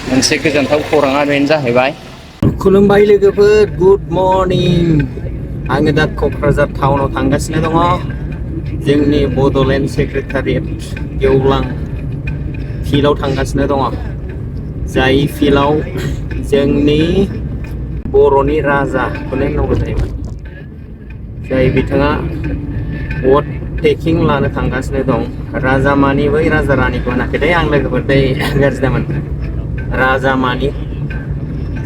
मोनसे गोजोनथाव खौराङा बेनो जाहैबाय। खुलुमबाय लोगोफोर, गुड मर्निं। आङो दा क'क्राझार टाउनाव थांगासिनो दङ। जोंनि बड'लेण्ड सेक्रेटारियेट गेवलां फिल्डआव थांगासिनो दङ। जाय फिल्डआव जोंनि बर'नि राजाखौनो होननांगौ जाहैबाय, जाय बिथाङा भट टेकिं लानो थांगासिनो दं। राजा मानि बै राजा रानिखौ होनाखै दे आं लोगोफोर, दै गाज्रि दामोन। राजा मानि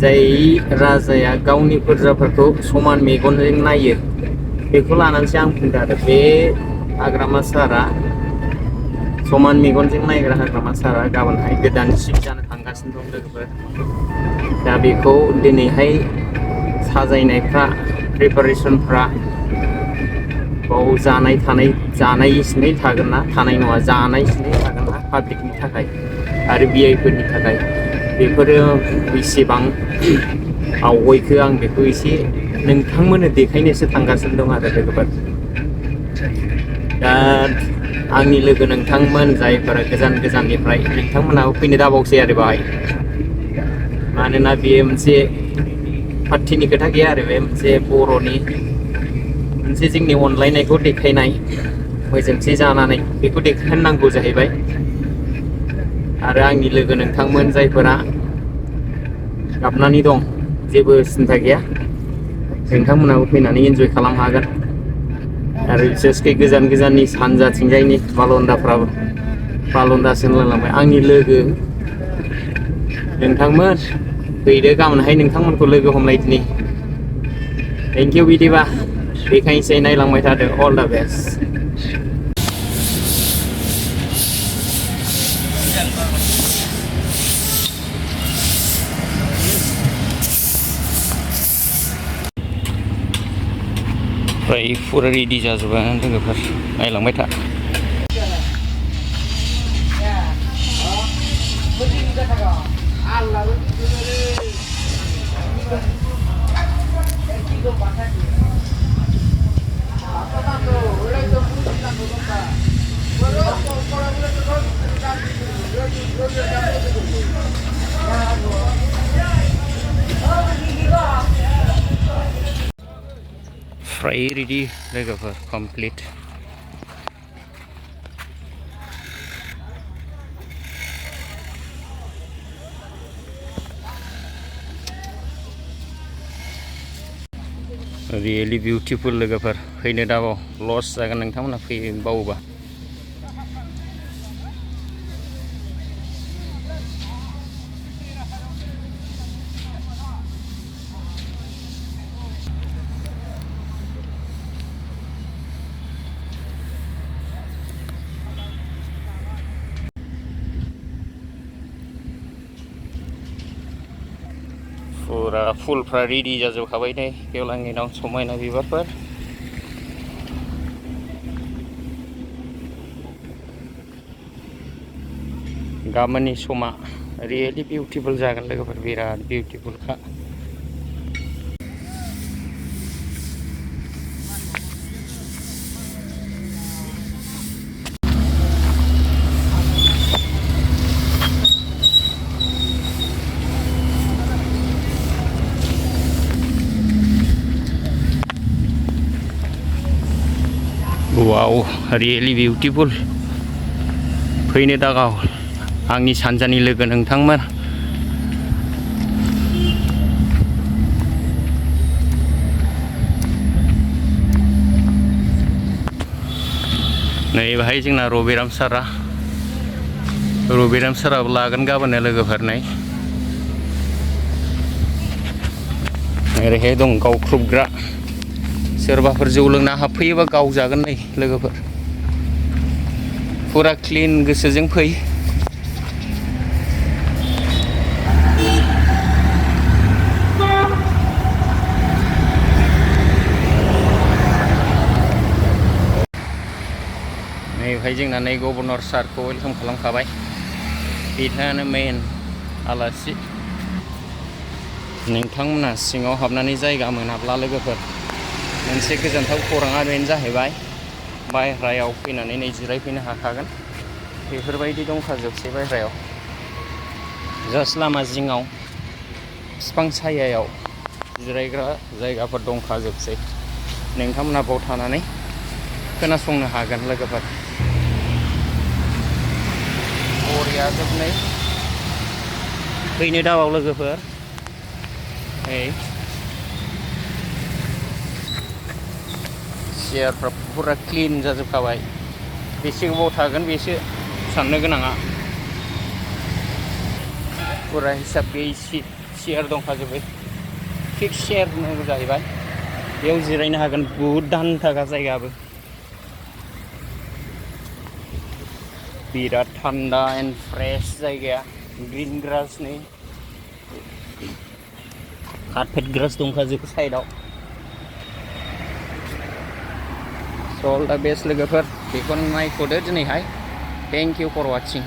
जाय राजाया गावनि फोरजाफोरखौ समान मेगनजों नायो, बेखौ लानानैसो आं बुंदों आरो। बे हाग्रामा सारआ, समान मेगनजों नायग्रा हाग्रामा सारआ गाबोनहाय गोदान चिफ जानो थांगासिनो दं लोगोफोर। दा बेखौ दिनैहाय साजायनायफ्रा, प्रिपारेसनफ्रा बाव जानायसिनै थागोन ना थानाय नङा, जानायसिनै थागोन ना पाब्लिकनि थाखाय आरो VI फोरनि थाखाय, बेफोरो बेसेबां आवगायखो आं बेखौ एसे नोंथांमोननो देखायनोसो थांगासिनो दं आरो लोगोफोर। दा आंनि लोगो नोंथांमोन जायफोरा गोजान गोजाननिफ्राय, नोंथांमोनाबो फैनो दाबावसै आरो बाहाय। मानोना बेयो मोनसे पार्टिनि खोथा गैया आरो, बे मोनसे बर'नि मोनसे जोंनि अनलायनायखौ देखायनाय, मोजोमसे जानानै बेखौ देखायनांगौ जाहैबाय। आरो आंनि लोगो नोंथांमोन जायफोरा गाबनानै दं, जेबो सिन्था गैया, नोंथांमोनाबो फैनानै एन्जय खालामनो हागोन। आरो बिसेसकै गोजान गोजाननि सानजाथिंजायनि बालन्दाफ्राबो, बालन्दासो होनलायलांबाय, आंनि लोगो नोंथांमोन फैदो, गाबोनहाय नोंथांमोनखौ लोगो हमलायदिनि। Thank you. बिदिबा बेखायनोसै नायलांबाय थादो। अल दा बेस्ट। फ्राय फुरा रेडि जाजोब्बाय लोगोफोर, नायलांबाय था। फ्राय रेडि लोगोफोर, कमप्लिट। रियेलि बिउटिफुल लोगोफोर, फैनो दाबाव, लस जागोन नोंथांमोना फैबावोबा। फुरा फुलफ्रा रेडि जाजोबखाबाय दे गेवलांनि दं समायना बिबारफोर। गाबोननि समा रियेलि बिउटिफुल जागोन लोगोफोर, बिराद बिउटिफुलखा। वाव, रियेलि बिउटिफुल। फैनो दागाव आंनि सानजानि लोगो नोंथांमोन। नै बाहाय जोंना रबिराम साराबो लागोन गाबोननो लोगोफोर। नै ओरैहाय दं गावख्रुबग्रा, सोरबाफोर जौ लोंना हाबफैयोबा गावजागोन नै लोगोफोर। फुरा क्लिन गोसोजों फै। नैहाय जोंना नै गभर्नर सारखौ वेलकाम खालामखाबाय, बिथाङानो मेन आलासि। नोंथांमोना सिङाव हाबनानै जायगा मोनाब्ला लोगोफोर, मोनसे गोजोनथाव खौराङा बेनो जाहैबाय, बायह्रायाव फैनानै नै जिरायफैनो हाखागोन। बेफोरबायदि दंखाजोबसै बायह्रायाव। जास्ट लामा जिङाव बिफां सायायाव जिरायग्रा जायगाफोर दंखाजोबसै। नोंथांमोना बाव थानानै खोनासंनो हागोन लोगोफोर। बरिया जोबनै फैनो दाबाव लोगोफोर। चेयारफ्रा फुरा क्लिन जाजोबखाबाय। बेसे गोबाव थागोन बेसो साननो गोनाङा। फुरा हिसाब गैयि चेयार दंखाजोबो। फिक्स चेयार नांगौ जाहैबाय। बेयाव जिरायनो हागोन। बहुद दान थाखा जायगाबो। बिराद थान्दा एन्ड फ्रेश जायगाया। ग्रिन ग्रासनि कार्पेट ग्रास दंखाजोबो साइडआव। स' अल दा बेस्ट लोगोफोर। बेखौनो नायथ'दो दिनैहाय। Thank you for वाचिं।